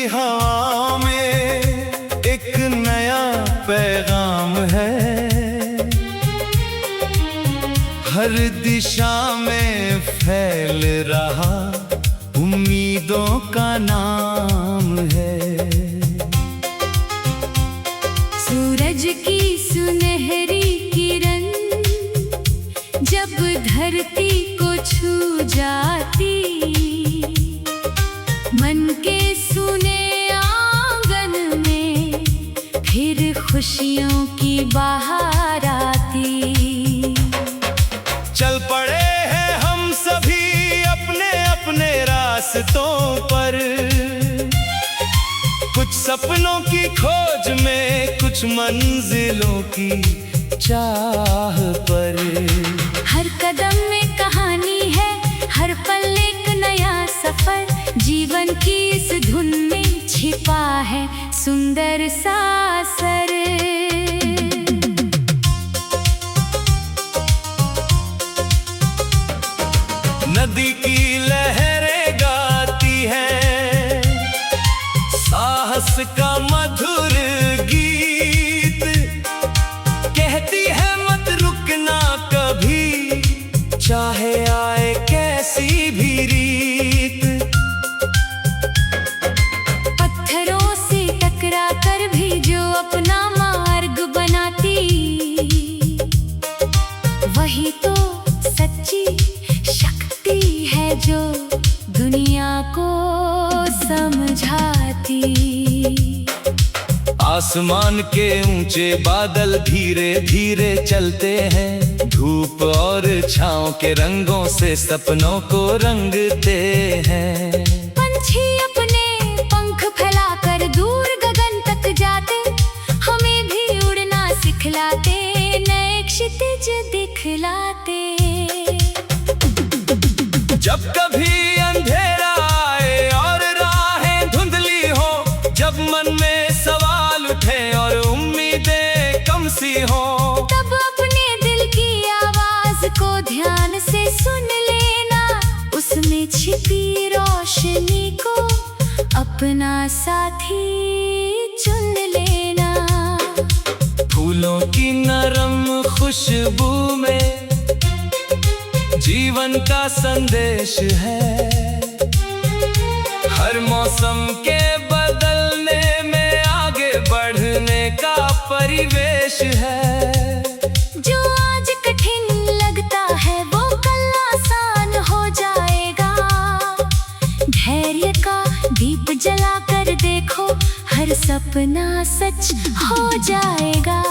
हवा में एक नया पैगाम है, हर दिशा में फैल रहा उम्मीदों का नाम है। सूरज की सुनहरी किरण जब धरती को छू जाती, मन के सुने आंगन में फिर खुशियों की बहार आती। चल पड़े हैं हम सभी अपने अपने रास्तों पर, कुछ सपनों की खोज में, कुछ मंजिलों की चाह पर। हर कदम में कहानी है, हर पल एक नया सफर, जीवन की इस धुन में छिपा है सुंदर सा असर। नदी की लहरें गाती हैं साहस का मधुर गीत, कहती है मत रुकना कभी, चाहे आए कैसी भी रीत। पत्थरों से टकरा कर भी जो अपना मार्ग बनाती, वही तो सच्ची शक्ति है जो दुनिया को समझाती। आसमान के ऊंचे बादल धीरे धीरे चलते हैं, धूप और छांव के रंगों से सपनों को रंगते हैं। पंछी अपने पंख फैलाकर दूर गगन तक जाते, हमें भी उड़ना सिखलाते, नए क्षितिज दिखलाते। जब कभी अंधेरा आए और राहें धुंधली हो, जब मन में सवाल उठे और उम्मीदें कम सी हो, तब अपने दिल की आवाज को ध्यान से सुन लेना, उसमें छिपी रोशनी को अपना साथी चुन लेना। फूलों की नरम खुशबू में जीवन का संदेश है, हर मौसम के बदलने में आगे बढ़ने का परिवेश है। जो आज कठिन लगता है वो कल आसान हो जाएगा, धैर्य का दीप जलाकर देखो, हर सपना सच हो जाएगा।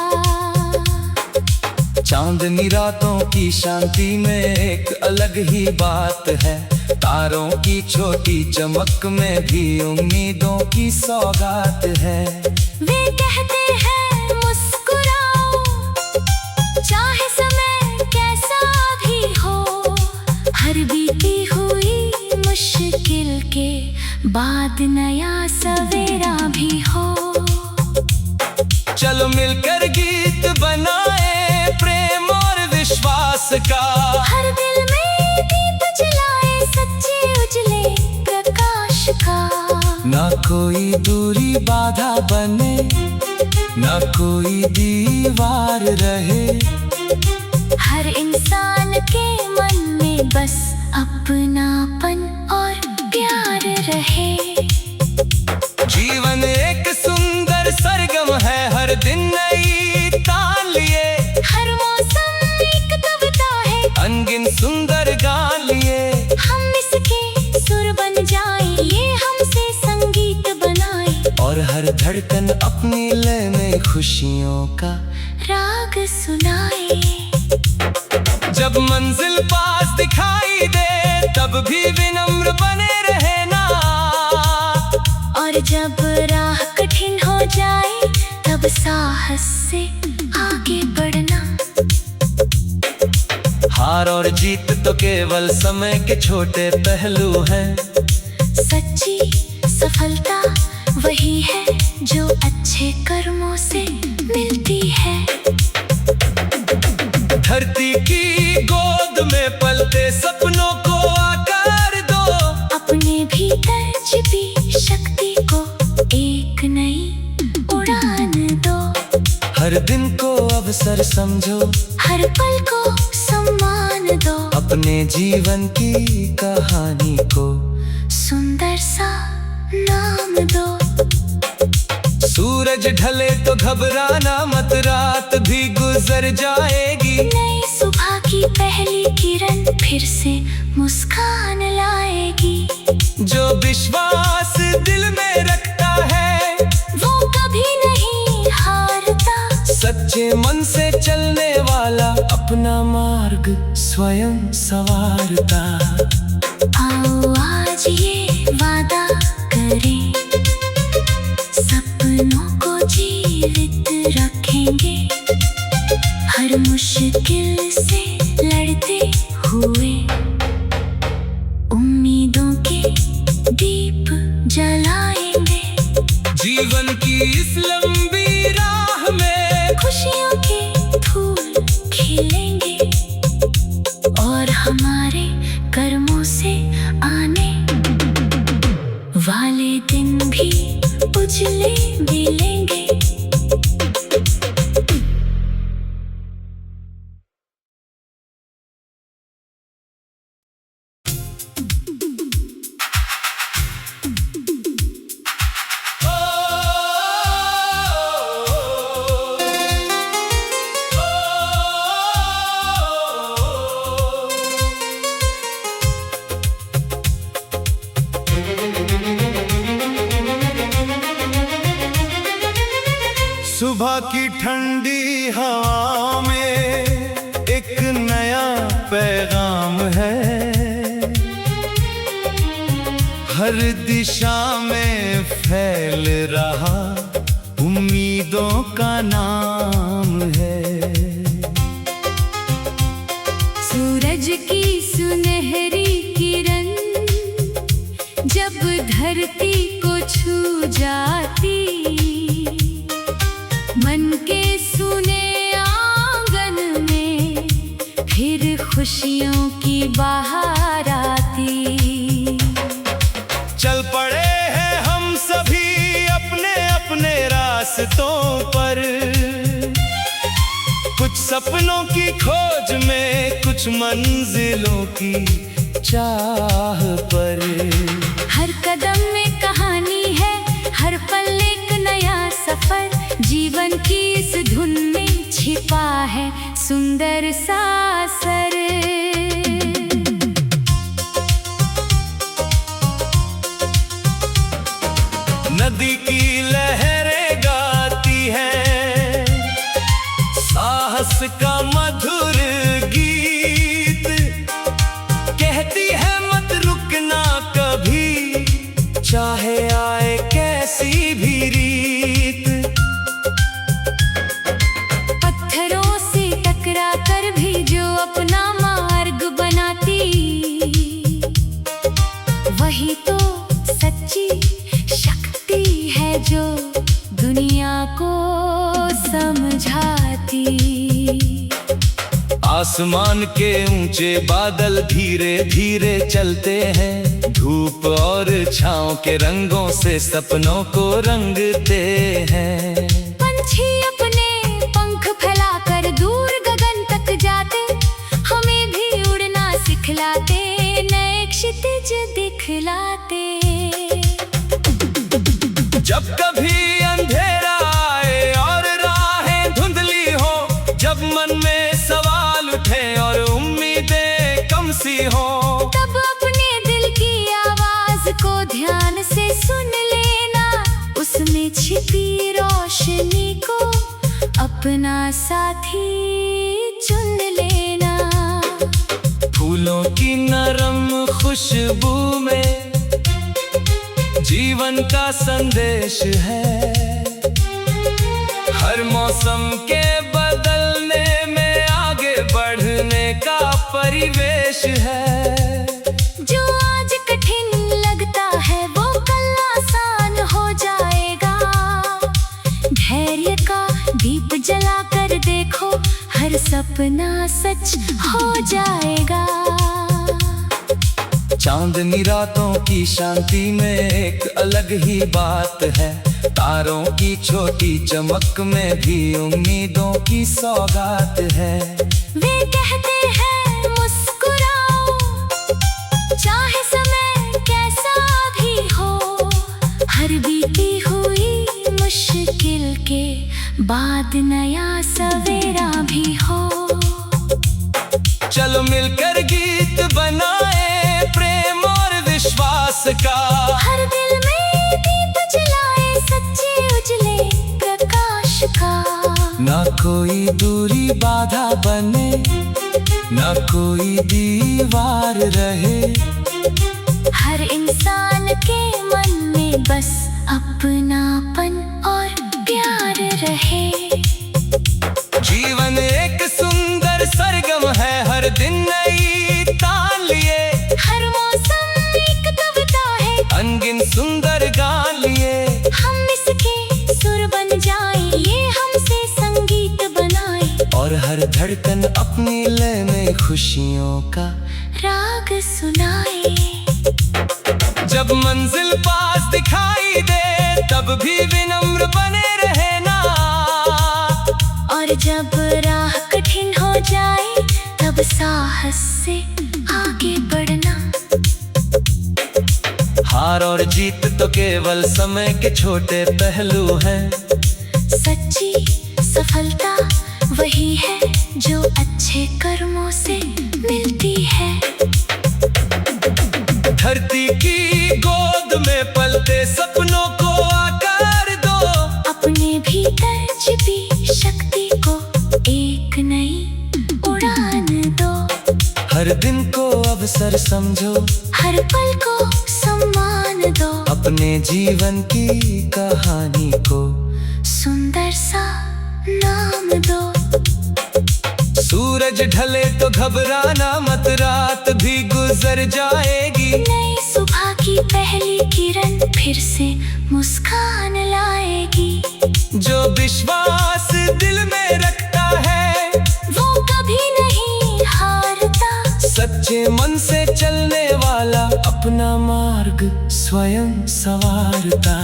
चांदनी रातों की शांति में एक अलग ही बात है, तारों की छोटी चमक में भी उम्मीदों की सौगात है। वे कहते हैं मुस्कुराओ, चाहे समय कैसा भी हो, हर बीती हुई मुश्किल के बाद नया सवेरा भी हो। चलो मिलकर गीत बनाए प्रेम और विश्वास का, हर दिल में दीप जलाए सच्चे उजले प्रकाश का। ना कोई दूरी बाधा बने, ना कोई दीवार रहे, हर इंसान के मन में बस अपनापन और प्यार रहे। जीवन एक सुंदर सरगम है, हर दिन नई तान लिए, हर मौसम एक कविता है, अनगिन सुंदर गान लिए। हम इसके सुर बन जाएं, ये हमसे संगीत बनाए, और हर धड़कन अपनी लय में खुशियों का राग सुनाए। जब मंजिल पास दिखाई दे तब भी विनम्र बने रहना, और जब राह कठिन हो जाए तब साहस से आगे बढ़ना। हार और जीत तो केवल समय के छोटे पहलू हैं, सच्ची सफलता वही है जो अच्छे कर्मों से मिलती है। धरती की गोद में पलते सपनों को आकार दो, अपने भीतर छिपी शक्ति को अवसर समझो, हर पल को सम्मान दो, अपने जीवन की कहानी को सुंदर सा नाम दो। सूरज ढले तो घबराना मत, रात भी गुजर जाएगी। नई सुबह की पहली किरण फिर से मुस्कान लाएगी। जो विश्वास दिल में रखता है वो कभी नहीं हारता, सच्चे मन से चलने वाला अपना मार्ग स्वयं संवारता। आओ आज ये वादा करें, सपनों को जीवित रखेंगे, हर मुश्किल से लड़ते हुए उम्मीदों के दीप जलाएंगे। जीवन की इस लंबी राह में खुशियों के फूल खिलेंगे और हमारे कर्मों से आने वाले दिन भी उजले मिलेंगे। सुबह की ठंडी हवा में एक नया पैगाम है, हर दिशा में फैल रहा उम्मीदों का नाम है। सूरज की सुनहरी किरण जब धरती को छू जाती, मन के सुने आंगन में फिर खुशियों की बहार आती। चल पड़े हैं हम सभी अपने अपने रास्तों पर, कुछ सपनों की खोज में, कुछ मंजिलों की चाह पर। हर कदम में कहानी है, हर पल एक नया सफर, जीवन की इस धुन में छिपा है सुंदर सा सर। नदी की लहरें गाती हैं साहस का मधुर गीत, कहती है मत रुकना कभी, चाहे आए कैसी भी रीत। पत्थरों से टकरा कर भी जो अपना मार्ग बनाती, वही तो सच्ची शक्ति है जो दुनिया को समझाती। आसमान के ऊंचे बादल धीरे धीरे चलते हैं, धूप और छांव के रंगों से सपनों को रंगते हैं। पंछी अपने पंख फैलाकर दूर गगन तक जाते, हमें भी उड़ना सिखलाते, नए क्षितिज दिखलाते। जब कभी अंधेरा आए और राहें धुंधली हो, जब मन में सवाल उठे और उम्मीदें कम सी हो, तब अपने दिल की आवाज को ध्यान से सुन लेना, उसमें छिपी रोशनी को अपना साथी चुन लेना। फूलों की नरम खुशबू में जीवन का संदेश है, हर मौसम के बदलने में आगे बढ़ने का परिवेश है। जो आज कठिन लगता है वो कल आसान हो जाएगा, धैर्य का दीप जला कर देखो, हर सपना सच हो जाएगा। चांदनी रातों की शांति में एक अलग ही बात है। तारों की छोटी चमक में भी उम्मीदों की सौगात है। वे कहते हैं मुस्कुराओ, चाहे समय कैसा भी हो, हर बीती हुई मुश्किल के बाद नया सवेरा भी हो। चलो मिलकर गीत बनाए प्रेम और विश्वास का, हर दिल में दीप जलाए सच्चे उजले प्रकाश का। ना कोई दूरी बाधा बने, ना कोई दीवार रहे, हर इंसान के मन में बस अपनापन और प्यार रहे। जीवन एक सुंदर सरगम है, हर दिन नई तान लिए, हर मौसम एक कविता है, अनगिन सुंदर गान लिए। हम इसके सुर बन जाए, ये हमसे संगीत बनाए, और हर धड़कन अपनी लय में खुशियों का राग सुनाए। जब मंजिल पास दिखाई दे तब भी विनम्र बने रहना, और जब राह कठिन हो जाए तब साहस से आगे बढ़ना। हार और जीत तो केवल समय के छोटे पहलू हैं। सच्ची सफलता वही है जो अच्छे कर्मों से मिलती है। धरती की गोद में पलते सपनों को आकार दो, अपने भीतर छिपी शक्ति को एक नई उड़ान दो। हर दिन को अवसर समझो, हर पल को सम्मान दो, अपने जीवन की कहानी को सुंदर सा नाम दो। सूरज ढले तो घबराना मत, रात भी गुजर जाएगी। नई सुबह की पहली किरण फिर से मुस्कान लाएगी। जो विश्वास दिल में रखता है वो कभी नहीं हारता, सच्चे मन से चलने वाला अपना मार्ग स्वयं संवारता।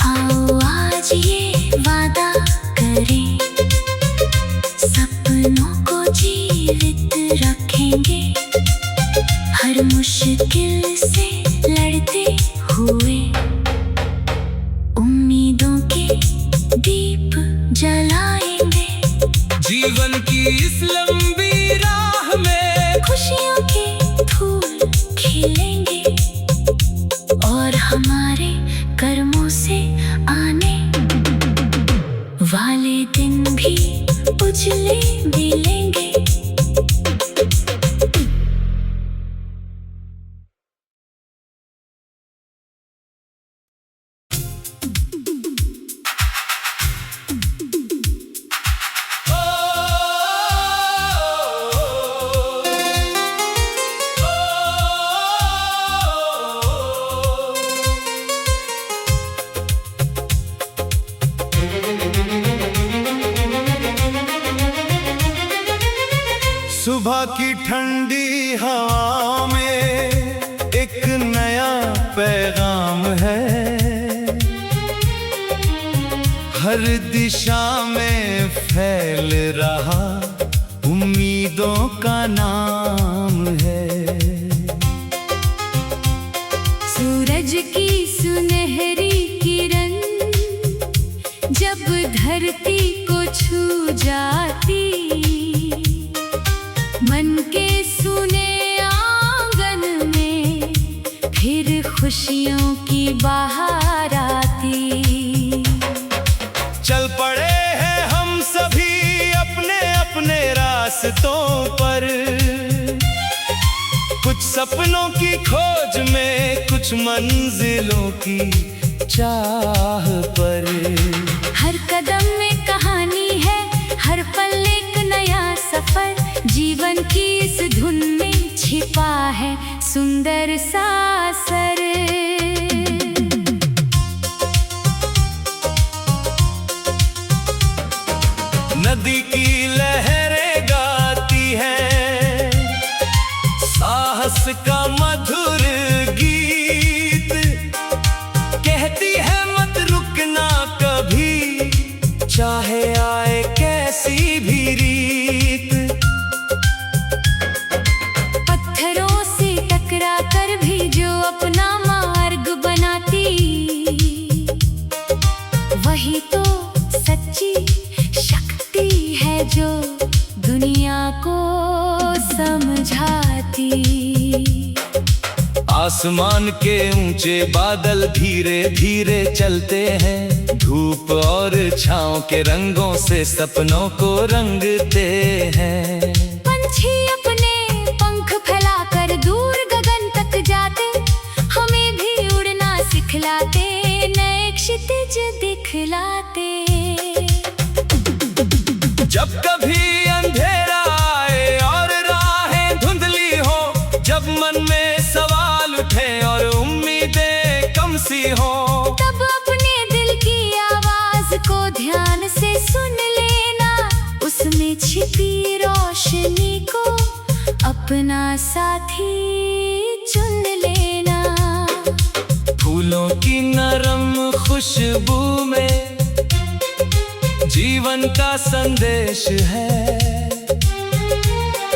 आओ आज ये वादा करें, सपनों को जीवित रखेंगे, हर मुश्किल से लड़ते हुए उम्मीदों के दीप जलाएंगे। जीवन की इस लंबी राह में खुशियों के फूल खिलेंगे, और हमारे कर्मों से आने वाले दिन भी उजले मिलेंगे। सुबह की ठंडी हवा में एक नया पैगाम है, हर दिशा में फैल रहा उम्मीदों का नाम है। सूरज की सुनहरी किरण जब धरती को छू जाती, मन के सुने आंगन में फिर खुशियों की बहार आती। चल पड़े हैं हम सभी अपने अपने रास्तों पर, कुछ सपनों की खोज में, कुछ मंजिलों की चाह पर। हर कदम में कहानी है, हर पल एक नया सफर, जीवन की इस धुन में छिपा है सुंदर सा सर। नदी की लहरें गाती हैं, साहस विश्वास का मधुर गीत, कहती है मत रुकना कभी, चाहे आए कैसी भी रीत। पत्थरों से टकरा कर भी जो अपना मार्ग बनाती, वही तो सच्ची शक्ति है जो दुनिया को समझाती। आसमान के ऊंचे बादल धीरे धीरे चलते हैं, धूप और छांव के रंगों से सपनों को रंगते हैं। पंछी अपने पंख फैलाकर दूर गगन तक जाते, हमें भी उड़ना सिखलाते, नए क्षितिज दिखलाते। जब कभी अंधेरा आए और राहें धुंधली हो, जब मन में सवाल उठे और उम्मीदें कम सी हो, तब अपने दिल की आवाज को ध्यान से सुन लेना, उसमें छिपी रोशनी को अपना साथी चुन लेना। फूलों की नरम खुशबू में जीवन का संदेश है,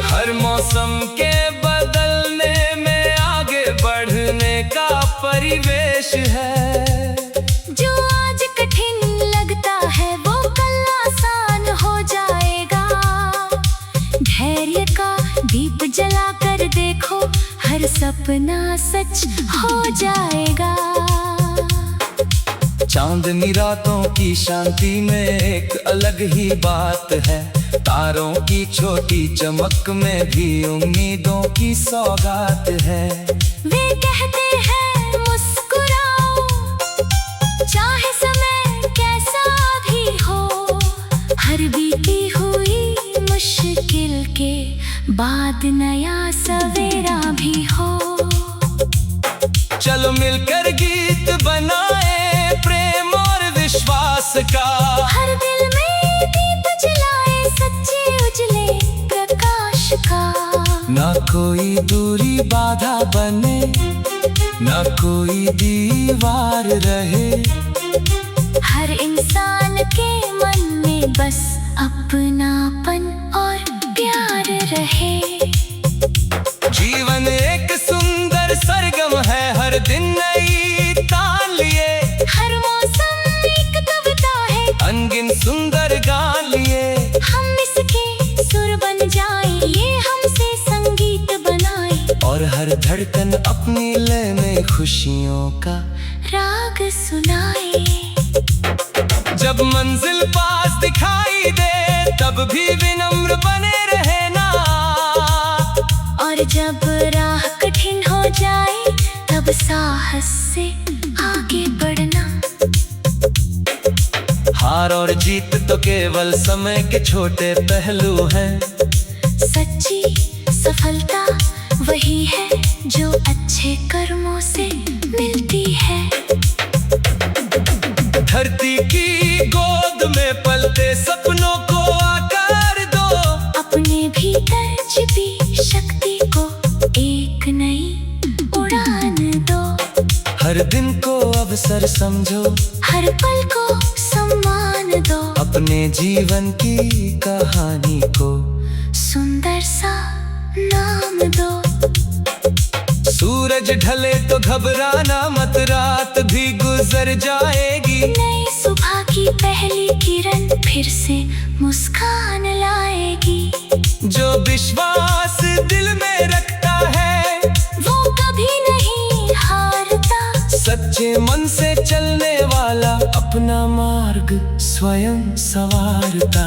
हर मौसम के बदलने में आगे बढ़ने का परिवेश है। जो आज कठिन लगता है वो कल आसान हो जाएगा, धैर्य का दीप जला कर देखो, हर सपना सच हो जाएगा। चांदनी रातों की शांति में एक अलग ही बात है, तारों की छोटी चमक में भी उम्मीदों की सौगात है। वे कहते हैं मुस्कुराओ, चाहे समय कैसा भी हो, हर बीती हुई मुश्किल के बाद नया सवेरा भी हो। चलो मिलकर गीत बनाए प्रेम और विश्वास का, हर दिल में दीप जलाए सच्चे उजले प्रकाश का। ना कोई दूरी बाधा बने, ना कोई दीवार रहे, हर इंसान के मन में बस अपनापन और प्यार रहे। जीवन एक सुंदर सरगम है, हर दिन नई तान लिए, हर मौसम एक कविता है, अनगिन सुंदर गान लिए। हम इसके सुर बन जाएं, ये हमसे संगीत बनाए, और हर धड़कन अपनी लय में खुशियों का राग सुनाए। जब मंजिल पास दिखाई दे तब भी विनम्र बने रहना, और जब राह कठिन हो जाए तब साहस से आगे बढ़ना। हार और जीत तो केवल समय के छोटे पहलू हैं, सच्ची सफलता वही है जो अच्छे कर्मों से मिलती है। धरती की गोद में पलते सपनों को आकार दो, अपने भीतर छिपी शक्ति को एक नई उड़ान दो। हर दिन को अवसर समझो, हर पल को सम्मान दो, अपने जीवन की कहानी को सुंदर सा नाम दो। सूरज ढले तो घबराना मत, रात भी गुजर जाएगी, नई सुबह की पहली किरण फिर से मुस्कान लाएगी। जो विश्वास दिल में रखता है वो कभी नहीं हारता, सच्चे मन से चलने वाला अपना मार्ग स्वयं संवारता।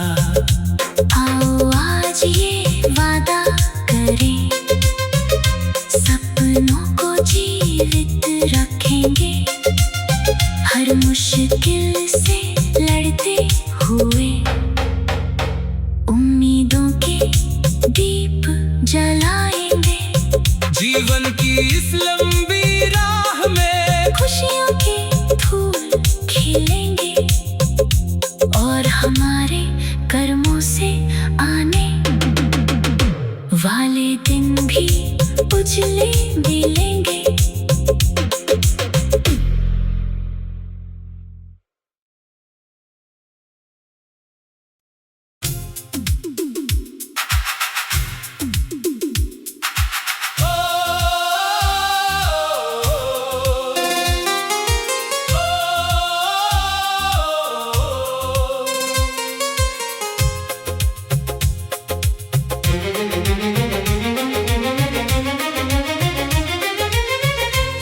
आओ आज ये वादा करें, सपनों को जीवित रखेंगे, हर मुश्किल से लड़ते हुए उम्मीदों के दीप जलाएंगे। जीवन की इस लंबी राह में खुशियों के फूल खिलेंगे, और हमारे कर्मों से आने वाले दिन भी उजले मिलेंगे।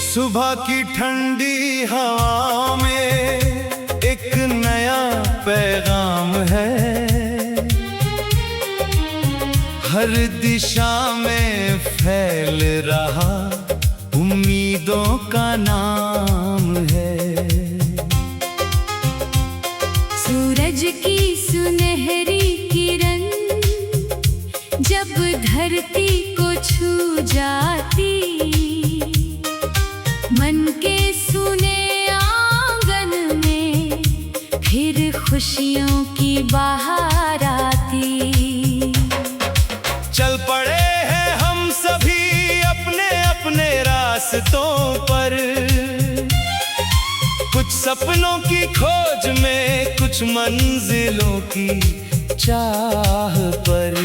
सुबह की ठंडी हवा में एक नया पैगाम है, हर दिशा में फैल रहा उम्मीदों का नाम है। सूरज की सुनहरी किरण जब धरती को छू जाती, मन के सुने आंगन में फिर खुशियों की बहार आती। चल पड़े हैं हम सभी अपने अपने रास्तों पर, कुछ सपनों की खोज में, कुछ मंजिलों की चाह पर।